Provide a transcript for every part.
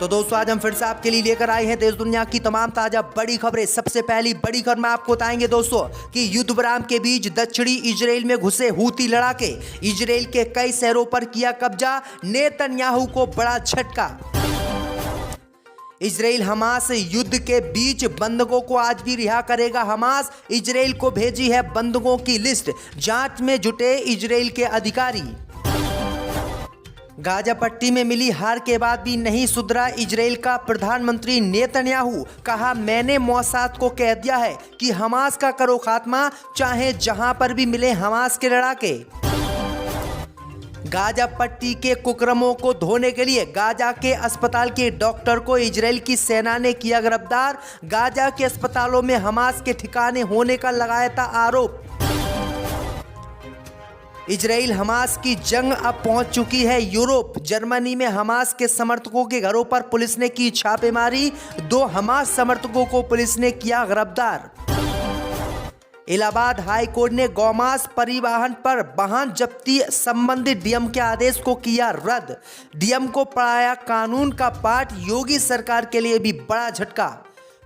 तो दोस्तों आज हम फिर से आपके लिए लेकर आए हैं देश दुनिया की तमाम ताजा बड़ी खबरें। सबसे पहली बड़ी खबर में आपको बताएंगे दोस्तों कि युद्ध विराम के बीच दक्षिणी इजराइल में घुसे हूती लड़ाके, इजराइल के कई शहरों पर किया कब्जा, नेतन्याहू को बड़ा झटका। इजराइल हमास युद्ध के बीच बंधकों को आज भी रिहा करेगा। हमास इजराइल को भेजी है बंधकों की लिस्ट, जांच में जुटे इजराइल के अधिकारी। गाजा पट्टी में मिली हार के बाद भी नहीं सुधरा इजराइल का प्रधानमंत्री नेतन्याहू, कहा मैंने मोसाद को कह दिया है कि हमास का करो खात्मा, चाहे जहां पर भी मिले हमास के लड़ाके। गाजा पट्टी के कुकर्मों को धोने के लिए गाजा के अस्पताल के डॉक्टर को इजराइल की सेना ने किया गिरफ्तार। गाजा के अस्पतालों में हमास के ठिकाने होने का लगाया था आरोप। इजराइल हमास की जंग अब पहुंच चुकी है यूरोप। जर्मनी में हमास के समर्थकों के घरों पर पुलिस ने की छापेमारी, 2 हमास समर्थकों को पुलिस ने किया गिरफ्तार। इलाहाबाद हाई कोर्ट ने गौमांस परिवहन पर वाहन जब्ती संबंधी डीएम के आदेश को किया रद्द। डीएम को पढ़ाया कानून का पाठ, योगी सरकार के लिए भी बड़ा झटका।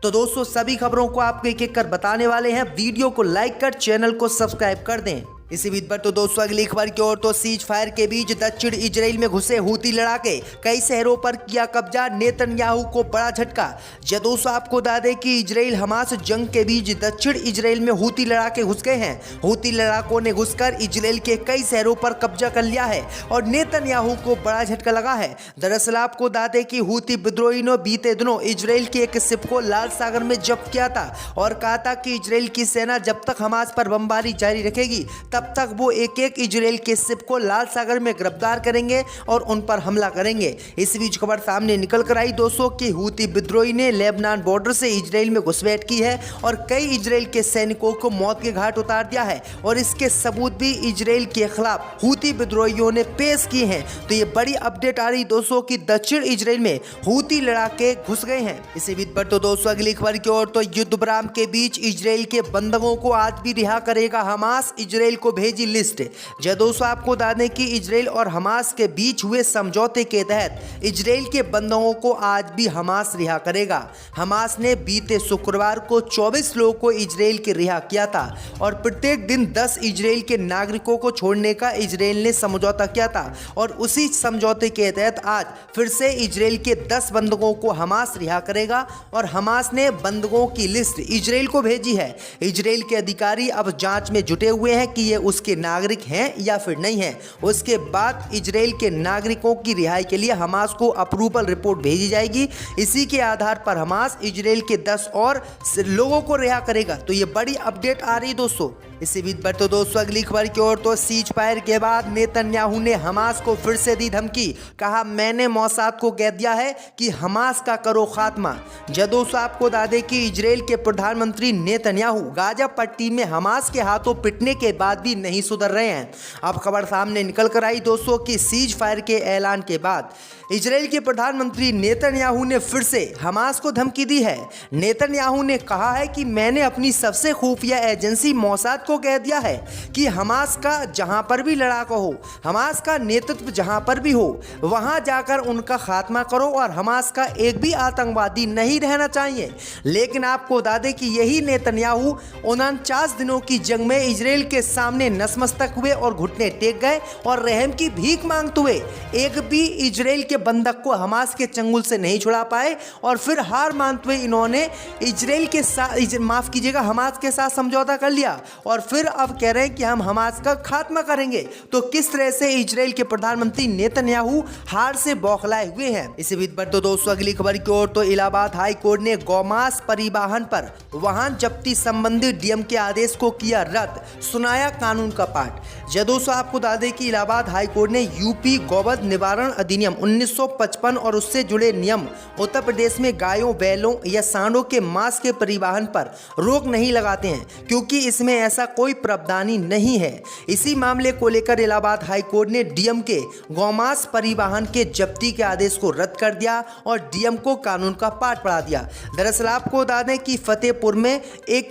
तो दोस्तों सभी खबरों को आपको एक एक कर बताने वाले हैं। वीडियो को लाइक कर चैनल को सब्सक्राइब कर दें। इसी बीच पर तो दोस्तों अगली खबर की ओर तो सीज फायर के बीच दक्षिण इजराइल में घुसे हूती लड़ाके, कई शहरों पर किया कब्जा, नेतन्याहू को बड़ा झटका। जब दोस्तों आपको बता दें कि इजराइल हमास जंग के बीच दक्षिण इजराइल में हूती लड़ाके घुस गए हैं। हूती लड़ाकों ने घुसकर इजराइल के कई शहरों पर कब्जा कर लिया है और नेतन्याहू को बड़ा झटका लगा है। दरअसल आपको बता दें कि हूती विद्रोही ने बीते दिनों इजराइल के एक शिप को लाल सागर में जब्त किया था और कहा था कि इजराइल की सेना जब तक हमास पर बमबारी जारी रखेगी तब तक वो एक एक इजराइल के शिप को लाल सागर में गिरफ्तार करेंगे और उन पर हमला करेंगे। इस बीच खबर सामने निकल कर आई दोस्तों कि हूती विद्रोही ने लेबनान बॉर्डर से इजराइल में घुसपैठ की है और कई इजराइल के सैनिकों को मौत के घाट उतार दिया है और इसके सबूत भी इजराइल के खिलाफ हूती विद्रोहियों ने पेश किए हैं। तो ये बड़ी अपडेट आ रही दोस्तों कि दक्षिण इजराइल में हूती लड़ाके घुस गए हैं। इसी बीच पर तो दोस्तों अगली खबर की ओर तो युद्ध विराम के बीच इजराइल के बंधकों को आज भी रिहा करेगा हमास, इजराइल को भेजी लिस्ट। जब दोस्तों आपको बता दें कि इजराइल और हमास के बीच हुए समझौते के तहत इजराइल के बंधकों को आज भी हमास रिहा करेगा। हमास ने बीते शुक्रवार को 24 लोगों को इजराइल के रिहा किया था और प्रत्येक दिन 10 इजराइल के नागरिकों को छोड़ने का इजराइल ने समझौता किया था और उसी समझौते के तहत आज फिर से इजराइल के 10 बंधकों को हमास रिहा करेगा और हमास ने बंधकों की लिस्ट इजराइल को भेजी है। इजराइल के अधिकारी अब जांच में जुटे हुए हैं कि ये उसके नागरिक हैं या फिर नहीं है। उसके बाद इजराइल के नागरिकों की रिहाई के लिए हमास को अप्रूवल रिपोर्ट भेजी जाएगी। इसी के आधार पर हमास इजराइल के 10 और लोगों को रिहा करेगा। तो ये बड़ी अपडेट आ रही दोस्तों। इसी बीच पर तो दोस्तों अगली खबर की ओर तो सीज फायर के बाद नेतन्याहू ने हमास को फिर से दी धमकी, कहा मैंने मोसाद को कह दिया है कि हमास का करो खात्मा। जब दोस्तों आपको बता दें कि इजराइल के प्रधानमंत्री नेतन्याहू गाजा पट्टी में हमास के हाथों पिटने के बाद भी नहीं सुधर रहे हैं। अब खबर सामने निकल कर आई दोस्तों कि सीज फायर के ऐलान के बाद इजराइल के प्रधानमंत्री नेतन्याहू ने फिर से हमास को धमकी दी है। नेतन्याहू ने कहा है कि मैंने अपनी सबसे खुफिया एजेंसी मोसाद को कह दिया है कि हमास का जहां पर भी लड़ाका हो, हमास का नेतृत्व जहां पर भी हो, वहां जाकर उनका खात्मा करो और हमास का एक भी आतंकवादी नहीं रहना चाहिए। लेकिन आपको बता दें कि यही नेतन्याहू 49 दिनों की जंग में इजराइल के सामने नतमस्तक हुए और घुटने टेक गए और रहम की भीख मांगते हुए एक भी इजराइल के बंधक को हमास के चंगुल से नहीं छुड़ा पाए और फिर हार मानते हुए इन्होंने इजराइल के साथ माफ कीजिएगा हमास के साथ समझौता कर लिया और फिर अब कह रहे हैं कि हम हमास का खात्मा करेंगे। तो किस तरह से इजराइल के प्रधानमंत्री नेतन्याहू हार से बौखलाए हुए हैं। इसी बीच पर तो दोस्तों अगली खबर की ओर तो इलाहाबाद हाई कोर्ट ने गौमांस परिवहन पर वाहन जब्ती संबंधी डीएम के आदेश को किया रद्द, सुनाया कानून का पाठ। जब दोस्तों आपको बता दें कि इलाहाबाद हाई कोर्ट ने यूपी गौवध निवारण अधिनियम 1955 और उससे जुड़े नियम उत्तर प्रदेश में गायों, बैलों या सांडों के मांस के परिवहन पर रोक नहीं लगाते हैं क्योंकि इसमें ऐसा कोई प्रावधान नहीं है। इसी मामले को लेकर इलाहाबाद हाई कोर्ट ने डीएम के गौमांस परिवहन के जब्ती के आदेश को रद्द कर दिया और डीएम को कानून का पाठ पढ़ा दिया। दरअसल आपको बता दें कि फतेहपुर में एक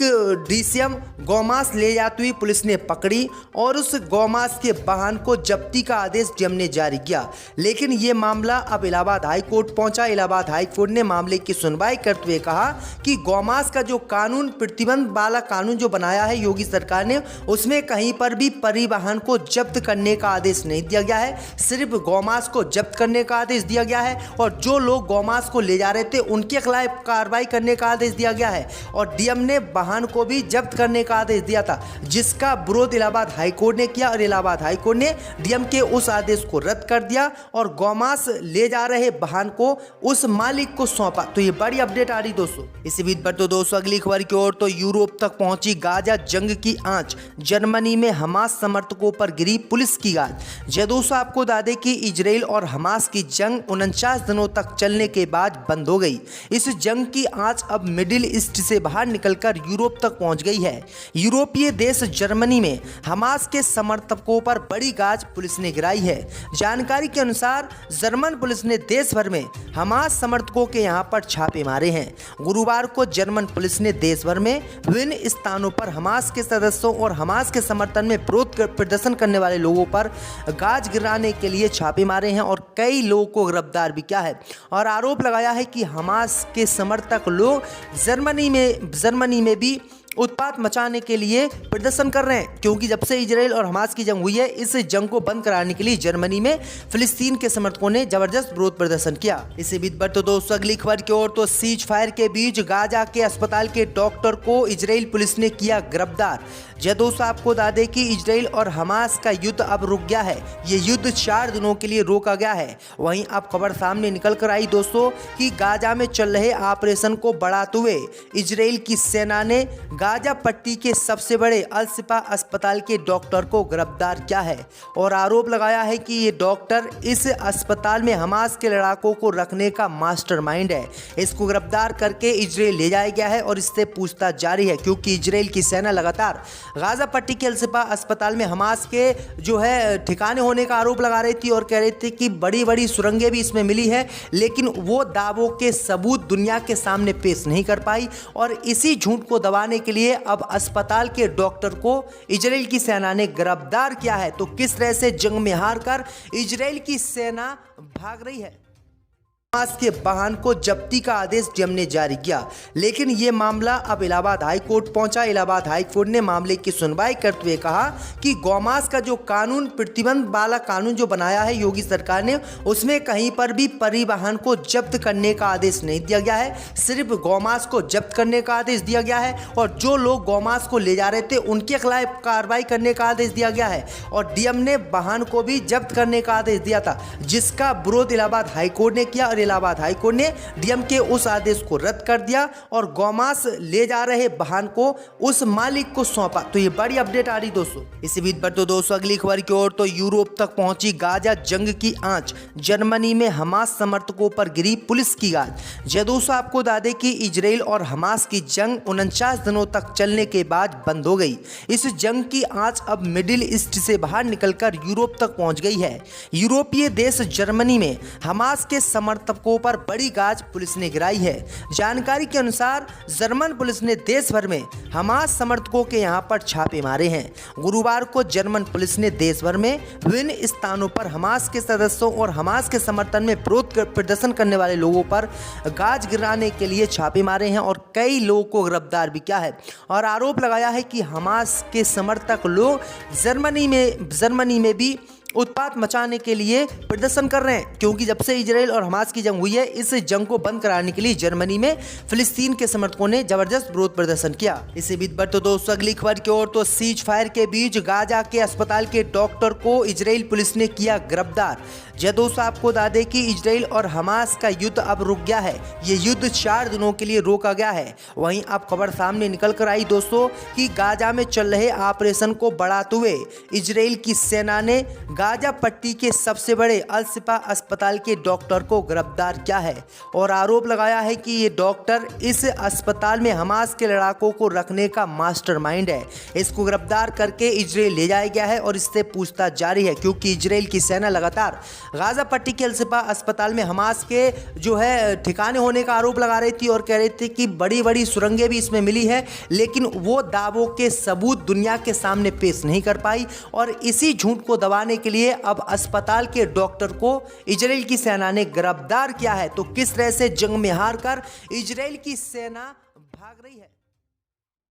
डीसीएम गौमांस ले जाती हुई पुलिस ने पकड़ी और उस गौमांस के वाहन को जब्ती का आदेश डीएम ने जारी किया। लेकिन ये मामला अब इलाहाबाद हाई कोर्ट पहुंचा। इलाहाबाद हाई कोर्ट ने मामले की सुनवाई करते हुए कहा कि गौमांस का जो कानून, प्रतिबंध वाला कानून जो बनाया है योगी सरकार ने, उसमें कहीं पर भी परिवहन को जब्त करने का आदेश नहीं दिया गया है। सिर्फ गौमांस को जब्त करने का आदेश दिया गया है और जो लोग गौमांस को ले जा रहे थे उनके खिलाफ कार्रवाई करने का आदेश दिया गया है और डीएम ने वाहन को भी जब्त करने का आदेश दिया था, जिसका विरोध इलाहाबाद हाई कोर्ट ने किया और इलाहाबाद हाई कोर्ट ने डीएम के उस आदेश को रद्द कर दिया और गौमांस ले जा रहे वाहन को उस मालिक को सौंपा। तो ये बड़ी अपडेट आ रही दोस्तों। इसी बीच पर तो दोस्तों अगली खबर की ओर, तो यूरोप तक पहुंची गाजा जंग की आंच, जर्मनी में हमास समर्थकों पर गिरी पुलिस की गाज। जय दोस्तों, आपको बता दें कि इजराइल और हमास की जंग 49 दिनों तक चलने के बाद बंद हो गई। इस जंग की आंच अब मिडिल ईस्ट से बाहर निकलकर यूरोप तक पहुंच गई है। यूरोपीय देश जर्मनी में हमास के समर्थकों पर बड़ी गाज पुलिस ने गिराई है। जानकारी के अनुसार जर्मन पुलिस ने देश भर में हमास समर्थकों के यहां पर छापे मारे हैं। गुरुवार को जर्मन पुलिस ने देश भर में विभिन्न स्थानों पर हमास के सदस्यों और हमास के समर्थन में विरोध प्रदर्शन करने वाले लोगों पर गाज गिराने के लिए छापे मारे हैं और कई लोगों को गिरफ्तार भी किया है और आरोप लगाया है कि हमास के समर्थक लोग जर्मनी में भी उत्पात मचाने के लिए प्रदर्शन कर रहे हैं, क्योंकि जब से इजराइल और हमास की जंग हुई है, इस जंग को बंद कराने के लिए जर्मनी में फिलिस्तीन के समर्थकों ने जबरदस्त विरोध प्रदर्शन किया। इसी बीच पर तो दोस्तों अगली खबर की ओर, तो सीज फायर के बीच गाजा के अस्पताल के डॉक्टर को इजराइल पुलिस ने किया गिरफ्तार। जय दोस्तों, आपको बता दें कि इजराइल और हमास का युद्ध अब रुक गया है। ये युद्ध 4 दिनों के लिए रोका गया है। वहीं अब खबर सामने निकल कर आई दोस्तों कि गाजा में चल रहे ऑपरेशन को बढ़ाते हुए इजराइल की सेना ने गाजा पट्टी के सबसे बड़े अल शिफा अस्पताल के डॉक्टर को गिरफ्तार किया है और आरोप लगाया है कि ये डॉक्टर इस अस्पताल में हमास के लड़ाकों को रखने का मास्टरमाइंड है। इसको गिरफ्तार करके इजराइल ले जाया गया है और इससे पूछताछ जारी है, क्योंकि इजराइल की सेना लगातार गाजा पट्टी के अल शिफा अस्पताल में हमास के जो है ठिकाने होने का आरोप लगा रही थी और कह रही थी कि बड़ी बड़ी सुरंगें भी इसमें मिली है, लेकिन वो दावों के सबूत दुनिया के सामने पेश नहीं कर पाई और इसी झूठ को दबाने के लिए अब अस्पताल के डॉक्टर को इजराइल की सेना ने गिरफ्तार किया है। तो किस तरह से जंग में हारकर इजराइल की सेना भाग रही है। हमास के वाहन को जब्ती का आदेश डीएम ने जारी किया, लेकिन ये मामला अब इलाहाबाद हाई कोर्ट पहुंचा। इलाहाबाद हाई कोर्ट ने मामले की सुनवाई करते हुए कहा कि गौमांस का जो कानून, प्रतिबंध वाला कानून जो बनाया है योगी सरकार ने, उसमें कहीं पर भी परिवहन को जब्त करने का आदेश नहीं दिया गया है। सिर्फ गौमांस को जब्त करने का आदेश दिया गया है और जो लोग गौमांस को ले जा रहे थे उनके खिलाफ कार्रवाई करने का आदेश दिया गया है और डीएम ने वाहन को भी जब्त करने का आदेश दिया था, जिसका विरोध इलाहाबाद हाई कोर्ट ने किया और इलाहाबाद हाई कोर्ट ने डीएम के उस आदेश को रद्द कर दिया और गौमांस ले जा रहे वाहन को उस मालिक को सौंपा। तो ये बड़ी अपडेट आ रही दोस्तों। इसी बीच पर तो दोस्तों अगली खबर की ओर, तो यूरोप तक पहुंची गाजा जंग की आंच, जर्मनी में हमास समर्थकों पर गिरी पुलिस की गाज। जय दोस्तों, आपको बता दें कि इजराइल और हमास की जंग 49 दिनों तक चलने के बाद बंद हो गई। इस जंग की आंच अब मिडिल ईस्ट से बाहर निकलकर यूरोप तक पहुंच गई है। यूरोपीय देश जर्मनी में हमास के समर्थकों पर बड़ी गाज पुलिस ने गिराई है। जानकारी के अनुसार जर्मन पुलिस ने देश भर में हमास समर्थकों के यहां पर छापे मारे हैं। गुरुवार को जर्मन पुलिस ने देश भर में विभिन्न स्थानों पर हमास के सदस्यों और हमास के समर्थन में विरोध प्रदर्शन करने वाले लोगों पर गाज गिराने के लिए छापे मारे हैं और कई लोगों को गिरफ्तार भी किया है और आरोप लगाया है कि हमास के समर्थक लोग जर्मनी में भी उत्पात मचाने के लिए प्रदर्शन कर रहे हैं, क्योंकि जब से इजराइल और हमास की जंग हुई है, इस जंग को बंद कराने के लिए जर्मनी में फिलिस्तीन के समर्थकों ने जबरदस्त विरोध प्रदर्शन किया। इसी बीच पर तो दोस्तों अगली खबर की ओर, तो सीज फायर के बीच गाजा के अस्पताल के डॉक्टर को इजराइल पुलिस ने किया गिरफ्तार। जय दोस्तों, आपको बता दें कि इजराइल और हमास का युद्ध अब रुक गया है। ये युद्ध 4 दिनों के लिए रोका गया है। वहीं अब खबर सामने निकल कर आई दोस्तों कि गाजा में चल रहे ऑपरेशन को बढ़ाते हुए इजराइल की सेना ने गाजा पट्टी के सबसे बड़े अल शिफा अस्पताल के डॉक्टर को गिरफ्तार किया है और आरोप लगाया है कि ये डॉक्टर इस अस्पताल में हमास के लड़ाकों को रखने का मास्टरमाइंड है। इसको गिरफ्तार करके इजराइल ले जाया गया है और इससे पूछताछ जारी है, क्योंकि इजराइल की सेना लगातार गाजा पट्टी के अल शिफा अस्पताल में हमास के जो है ठिकाने होने का आरोप लगा रही थी और कह रही थी कि बड़ी बड़ी सुरंगें भी इसमें मिली है, लेकिन वो दावों के सबूत दुनिया के सामने पेश नहीं कर पाई। और इसी झूठ को दबाने के लिए अब अस्पताल के डॉक्टर को इजराइल की सेना ने गिरफ्तार किया है। तो किस तरह से जंग में हारकर इजराइल की सेना भाग रही है।